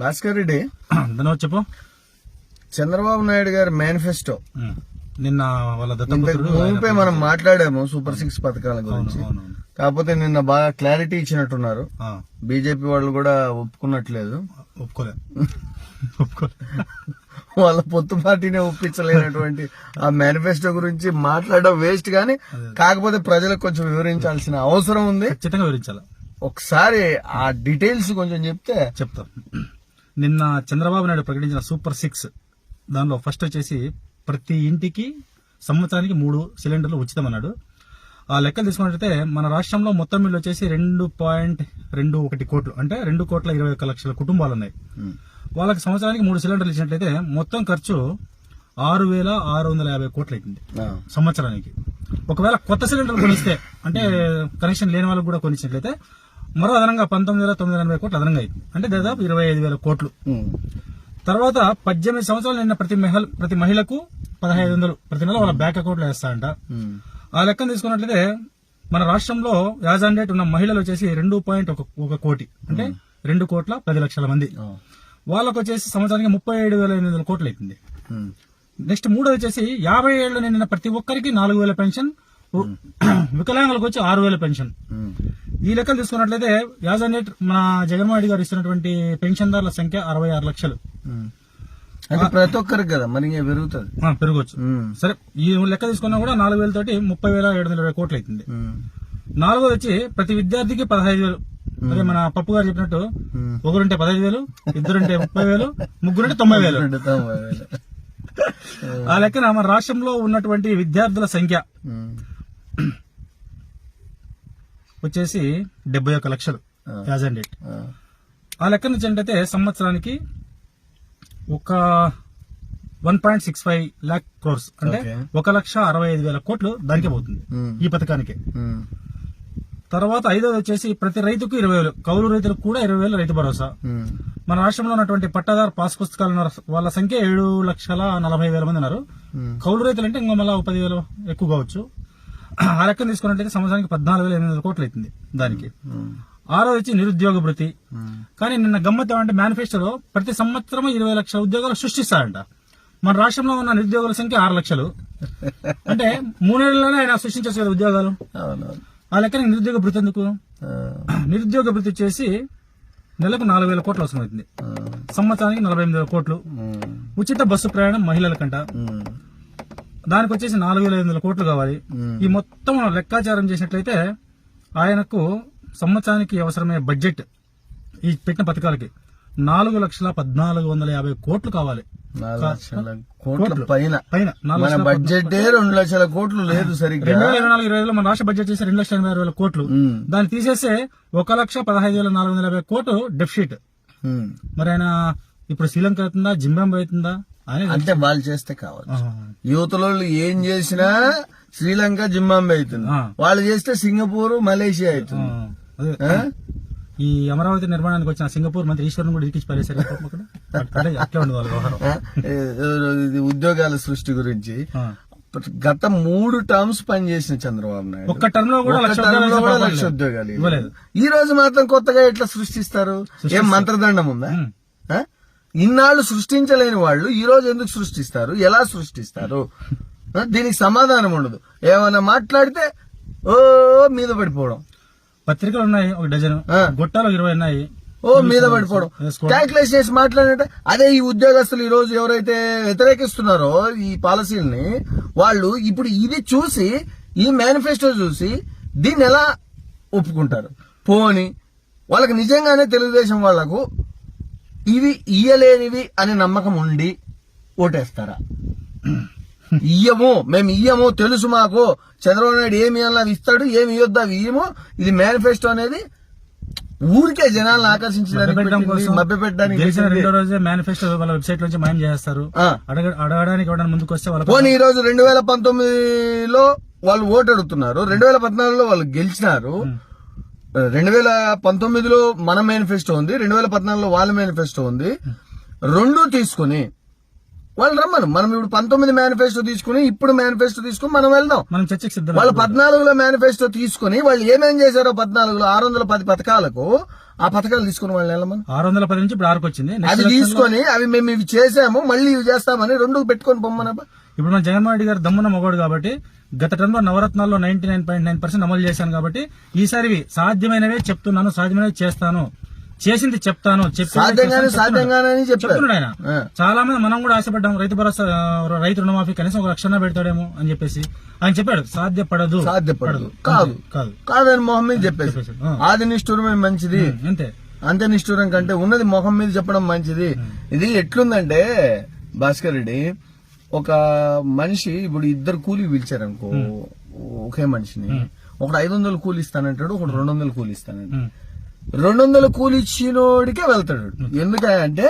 భాస్కర్ రెడ్డి చెప్పు. చంద్రబాబు నాయుడు గారి మేనిఫెస్టో నిన్న వాళ్ళ ముంపే మనం మాట్లాడాము సూపర్ 6 పథకాల గురించి. కాకపోతే నిన్న బాగా క్లారిటీ ఇచ్చినట్టున్నారు. బీజేపీ వాళ్ళు కూడా ఒప్పుకున్నట్లేదు. వాళ్ళ పొత్తు పార్టీనే ఒప్పించలేనటువంటి ఆ మేనిఫెస్టో గురించి మాట్లాడడం వేస్ట్ గానీ, కాకపోతే ప్రజలకు కొంచెం వివరించాల్సిన అవసరం ఉంది. ఖచ్చితంగా వివరించాలి. ఒకసారి ఆ డీటెయిల్స్ కొంచెం చెప్తా. నిన్న చంద్రబాబు నాయుడు ప్రకటించిన సూపర్ 6 దానిలో ఫస్ట్ వచ్చేసి ప్రతి ఇంటికి సంవత్సరానికి 3 సిలిండర్లు ఉచితం అన్నాడు. ఆ లెక్కలు తీసుకున్నట్లయితే మన రాష్ట్రంలో మొత్తం బిల్లు వచ్చేసి 2.21 కోట్లు, అంటే 2,21,00,000 కుటుంబాలు ఉన్నాయి. వాళ్ళకి సంవత్సరానికి 3 సిలిండర్లు ఇచ్చినట్లయితే మొత్తం ఖర్చు 6,650 కోట్లు అవుతుంది సంవత్సరానికి. ఒకవేళ కొత్త సిలిండర్లు కొనిస్తే, అంటే కనెక్షన్ లేని వాళ్ళకి కూడా కొనిచ్చినట్లయితే మరో అదనంగా 19,980 కోట్లు అదనంగా అవుతుంది, అంటే దాదాపు 25,000 కోట్లు. తర్వాత 18 సంవత్సరాలు నిన్న ప్రతి మహిళకు 1,500 ప్రతి నెల వాళ్ళ బ్యాంక్ అకౌంట్ లో వేస్తారంట. ఆ లెక్కను తీసుకున్నట్లయితే మన రాష్ట్రంలో యాజాండేట్ ఉన్న మహిళలు వచ్చేసి 2.1 కోటి, అంటే 2,10,00,000 మంది. వాళ్ళకు వచ్చేసి సంవత్సరానికి 37,800 కోట్లు అవుతుంది. నెక్స్ట్ మూడోది వచ్చేసి 50 ఏళ్లు నిండిన ప్రతి ఒక్కరికి 4,000 పెన్షన్, వికలాంగులకు వచ్చి 6,000 పెన్షన్. ఈ లెక్కలు తీసుకున్నట్లయితే యాజాండేట్ మన జగన్మోహన్ రెడ్డి గారు ఇస్తున్నటువంటి పెన్షన్దారుల సంఖ్య 66 లక్షలు. ప్రతి ఒక్కరికి కదా మరి పెరగవచ్చు. సరే, ఈ లెక్క తీసుకున్నా కూడా 4,000 తోటి 30,720 కోట్లు అవుతుంది. నాలుగోది వచ్చి ప్రతి విద్యార్థికి 15,000. అదే మన పప్పు గారు చెప్పినట్టు ఒకరుంటే 15,000, ఇద్దరుంటే 30,000, ముగ్గురుంటే 90,000. ఆ లెక్కన మన రాష్ట్రంలో ఉన్నటువంటి విద్యార్థుల సంఖ్య వచ్చేసి 71 లక్షలు యాజెండేట్. ఆ లెక్క నుంచి ఏంటంటే సంవత్సరానికి ఒక 1.65 lakh crores, అంటే 1,65,000 కోట్లు దానికే పోతుంది ఈ పథకానికి. తర్వాత ఐదోది వచ్చేసి ప్రతి రైతుకు 20,000, కౌలు రైతులకు కూడా 20,000 రైతు భరోసా. మన రాష్ట్రంలో ఉన్నటువంటి పట్టాదారు పాస్ పుస్తకాలు వాళ్ళ సంఖ్య 7,40,000 మంది ఉన్నారు. కౌలు రైతులు అంటే ఇంకా మళ్ళీ 10,000 ఎక్కువ కావచ్చు. ఆ లెక్కను తీసుకున్నట్లయితే సంవత్సరానికి 14,800 కోట్లు అవుతుంది దానికి. ఆరోది వచ్చి నిరుద్యోగ భృతి. కానీ నిన్న గమ్మత్ ఏమంటే మేనిఫెస్టోలో ప్రతి సంవత్సరం 20 లక్షల ఉద్యోగాలు సృష్టిస్తారంట. మన రాష్ట్రంలో ఉన్న నిరుద్యోగుల సంఖ్య 6 లక్షలు, అంటే 3 ఏళ్లలోనే ఆయన సృష్టించేసి కదా ఉద్యోగాలు. ఆ లెక్కన నిరుద్యోగ భృతి ఎందుకు? నిరుద్యోగ భృతి వచ్చేసి నెలకు 4,000 కోట్లు అవసరం అవుతుంది, సంవత్సరానికి 48,000 కోట్లు. ఉచిత బస్సు ప్రయాణం మహిళలకంట, దానికి వచ్చేసి 4,500 కోట్లు కావాలి. ఈ మొత్తం లెక్కాచారం చేసినట్లయితే ఆయనకు సంవత్సరానికి అవసరమయ్యే బడ్జెట్ ఈ పెట్టిన పథకాలకి 4,14,50 కోట్లు కావాలి. 4,00,000 కోట్ల పైన బడ్జెట్ 2,00,000 కోట్లు లేదు. సరిగ్గా 2024-2025 మన రాష్ట్ర బడ్జెట్ చేసి 2,80,000 కోట్లు. దాన్ని తీసేస్తే 1,15,450 కోట్లు డెఫిసిట్. మరి ఆయన ఇప్పుడు శ్రీలంక అవుతుందా, జింబాబ్వే అవుతుందా? అంటే వాళ్ళు చేస్తే కావాలి. యువతలో ఏం చేసినా శ్రీలంక, జింబాబ్వే అవుతుంది. వాళ్ళు చేస్తే సింగపూర్, మలేషియా అవుతుంది. ఈ అమరావతి నిర్మాణానికి వచ్చిన సింగపూర్ మంత్రి ఈశ్వరన్ కూడా ఇరికించి పడేశారు. అట్లా ఉండదు ఉద్యోగాల సృష్టి గురించి. గత 3 టర్మ్స్ పనిచేసిన చంద్రబాబు నాయుడు ఒక్క టర్మ్ లో కూడా 1,00,000 ఉద్యోగాలు ఇవ్వలేదు. ఈ రోజు మాత్రం కొత్తగా ఎట్లా సృష్టిస్తారు? ఏం మంత్రదండం ఉందా? ఇన్నాళ్లు సృష్టించలేని వాళ్ళు ఈ రోజు ఎందుకు సృష్టిస్తారు? ఎలా సృష్టిస్తారు? దీనికి సమాధానం ఉండదు. ఏమైనా మాట్లాడితే ఓ మీద పడిపోవడం. పత్రికలు ఉన్నాయి 1 డజన్, గొట్టాలు 20 ఉన్నాయి, మీద పడిపోవడం, క్యాల్కులేషన్ చేసి మాట్లాడినట్టే. అదే ఈ ఉద్యోగస్తులు ఈ రోజు ఎవరైతే వ్యతిరేకిస్తున్నారో ఈ పాలసీలని, వాళ్ళు ఇప్పుడు ఇది చూసి, ఈ మేనిఫెస్టో చూసి దీన్ని ఎలా ఒప్పుకుంటారు? పోని వాళ్ళకి నిజంగానే తెలుగుదేశం వాళ్లకు ఇవి ఇయ్యలేనివి అనే నమ్మకం ఉండి ఓటేస్తారా? మేము ఇయ్యము, తెలుసు మాకు చంద్రబాబు నాయుడు ఏమి ఇవ్వాలా ఇస్తాడు, ఏమి ఇవ్వద్దా ఇయ్యము. ఇది మేనిఫెస్టో అనేది ఊరికే జనాలను ఆకర్షించడానికి, మభ్యపెట్టడానికి. రెండో రోజే మేనిఫెస్టో వాళ్ళ వెబ్సైట్ నుంచి మాయం చేస్తారు. అడగడానికి ఎవరైనా ముందుకు వస్తే వాళ్ళు పోనీ ఈ రోజు 2019లో వాళ్ళు ఓటు అడుగుతున్నారు, 2014లో వాళ్ళు గెలిచినారు. 2019లో మన మేనిఫెస్టో ఉంది, 2014లో వాళ్ళ మేనిఫెస్టో ఉంది. రెండూ తీసుకుని వాళ్ళు రమ్మను. మనం ఇప్పుడు 19 మేనిఫెస్టో తీసుకుని ఇప్పుడు మేనిఫెస్టో తీసుకుని మనం వెళ్దాం. మనం చర్చకు సిద్ధం. వాళ్ళు 14లో మేనిఫెస్టో తీసుకుని వాళ్ళు ఏమేం చేశారో 14లో 610 పథకాలకు ఆ పథకాలు తీసుకుని వాళ్ళు వెళ్ళమని 610 నుంచి ఇప్పుడు 6కు వచ్చింది. అది తీసుకొని అవి మేము ఇవి చేసాము మళ్ళీ ఇవి చేస్తామని 2 పెట్టుకొని పొమ్మనబ్బా. ఇప్పుడు మన జగన్మోహన్ రెడ్డి గారు దమ్మున్న మగోడు కాబట్టి గత టర్మ్లో నవరత్నాల్లో 99.9% అమలు చేశాను కాబట్టి ఈసారి సాధ్యమైనవే చెప్తున్నాను, సాధ్యమైనవి చేస్తాను, చేసింది చెప్తాను, సాధ్యంగానే చెప్తున్నాడు ఆయన. చాలా మంది మనం కూడా ఆశపడ్డాం రైతు భరోసా, రైతు రుణమాఫీ కనీసం 1 లక్ష పెడతాడేమో అని చెప్పేసి ఆయన చెప్పాడు. సాధ్యపడదు కాదని మొహం మీద చెప్పేసి ఆది నిష్ఠూరమే మంచిది, అంతే నిష్ఠూరం కంటే ఉన్నది మొహం మీద చెప్పడం మంచిది. ఇది ఎట్లుందంటే భాస్కర్ రెడ్డి, ఒక మనిషి ఇప్పుడు 2 కూలీ పిలిచారనుకో, ఒకే మనిషిని, ఒకడు 500 కూలి ఇస్తానంటాడు, ఒకడు 200 కూలి ఇస్తానంటాడు. 200 కూలి ఇచ్చినోడికే వెళ్తాడు. ఎందుకంటే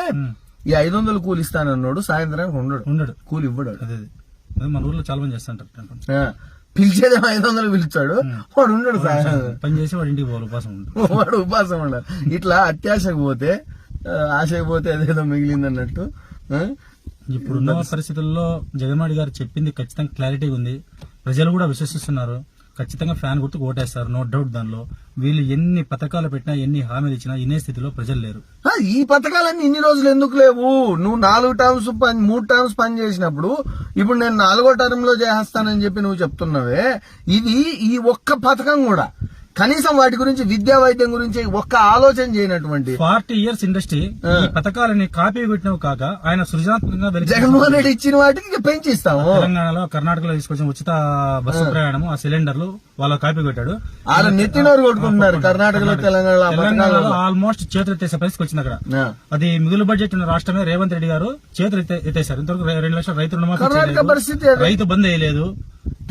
ఈ 500 కూలి ఇస్తానన్నాడు సాయంత్రానికి ఉండడు, కూలి ఇవ్వడు. మన ఊర్లో చాలా మంది చేస్తుంటారు. పిలిచేదే 500 పిలిచాడు, వాడు ఉండడు, పని చేసి వాడు ఇంటికి పోవాలి, వాడు ఉపాసం ఉండాలి. ఇట్లా అత్యాశకు పోతే ఆశకు పోతే అదేదో మిగిలింది అన్నట్టు. ఇప్పుడున్న పరిస్థితుల్లో జగన్మోహన్ గారు చెప్పింది ఖచ్చితంగా క్లారిటీ ఉంది, ప్రజలు కూడా విశ్వసిస్తున్నారు. ఖచ్చితంగా ఫ్యాన్ గుర్తుకు ఓటేస్తారు, నో డౌట్. దానిలో వీళ్ళు ఎన్ని పథకాలు పెట్టినా ఎన్ని హామీలు ఇచ్చినా ఇనే స్థితిలో ప్రజలు లేరు. ఈ పథకాలన్నీ ఇన్ని రోజులు ఎందుకు లేవు? నువ్వు 4 టర్మ్స్ 3 టర్మ్స్ పని చేసినప్పుడు ఇప్పుడు నేను 4వ టర్మ్ లో చేస్తానని చెప్పి నువ్వు చెప్తున్నావే, ఇది ఈ ఒక్క పథకం కూడా కనీసం వాటి గురించి విద్యా వైద్యం గురించి ఒక్క ఆలోచన చేయనటువంటి 40 years ఇండస్ట్రీ ఈ పథకాలని కాపీ కొట్టినవి కాక ఆయన సృజనాత్మకంగా జగన్మోహన్ రెడ్డి ఇచ్చిన వాటికి పెంచిస్తాము. తెలంగాణలో కర్ణాటకలో తీసుకొచ్చిన ఉచిత బస్సు ప్రయాణం, ఆ సిలిండర్లు వాళ్ళ కాపీ కొట్టాడు. వాళ్ళు నెత్తినోరు కొట్టుకుంటున్నారు కర్ణాటకలో, తెలంగాణలో ఆల్మోస్ట్ చేతులు ఎత్తేసే పరిస్థితి వచ్చింది అక్కడ. అది మిగులు బడ్జెట్ ఉన్న రాష్ట్రమే రేవంత్ రెడ్డి గారు చేతులు ఎత్తేసారు. ఇంతవరకు 2 లక్షల రైతు రుణమాఫీ, రైతు బంద్ వేయలేదు,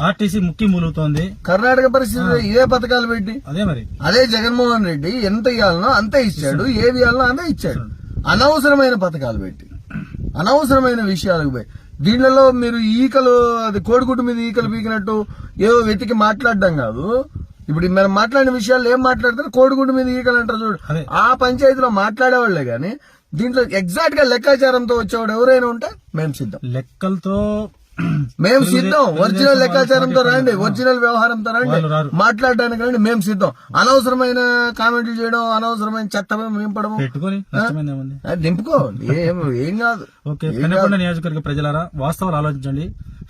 ఆర్టీసీ ముక్కి మూలుగుతోంది. కర్ణాటక పరిస్థితి ఇదే పథకాలు పెట్టి అదే జగన్మోహన్ రెడ్డి ఎంత ఇవ్వాలనో అంతే ఇచ్చాడు, ఏది ఇవ్వాలనో అంతే ఇచ్చాడు. అనవసరమైన పథకాలు పెట్టి అనవసరమైన విషయాలకు పోయి దీనిలో మీరు ఈకలు, అది కోడిగుడ్డు మీద ఈకలు పీకినట్టు ఏదో వెతికి మాట్లాడడం కాదు. ఇప్పుడు మనం మాట్లాడిన విషయాలు ఏం మాట్లాడతారు, కోడిగుడ్డు మీద ఈకలు అంటారు చూడు, ఆ పంచాయతీలో మాట్లాడేవాళ్లే గాని దీంట్లో ఎగ్జాక్ట్ గా లెక్కాచారంతో వచ్చేవాడు ఎవరైనా ఉంటే మేము సిద్ధం, లెక్కలతో మేము సిద్ధం. ఒరిజినల్ లెక్కాచారంతో రండి, ఒరిజినల్ వ్యవహారంతో రండి, మాట్లాడడానికి రండి, మేము సిద్ధం. అనవసరమైన కామెంట్లు చేయడం, అనవసరమైన చెత్త నింపడం నింపుకో, ఏం కాదు. పెనుకొండ నియోజకవర్గ ప్రజలారా, వాస్తవాలు ఆలోచించండి,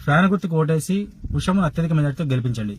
ఫ్యాన్ గుర్తుకు ఓటేసి ఉషమును అత్యధిక మెజార్టీతో గెలిపించండి.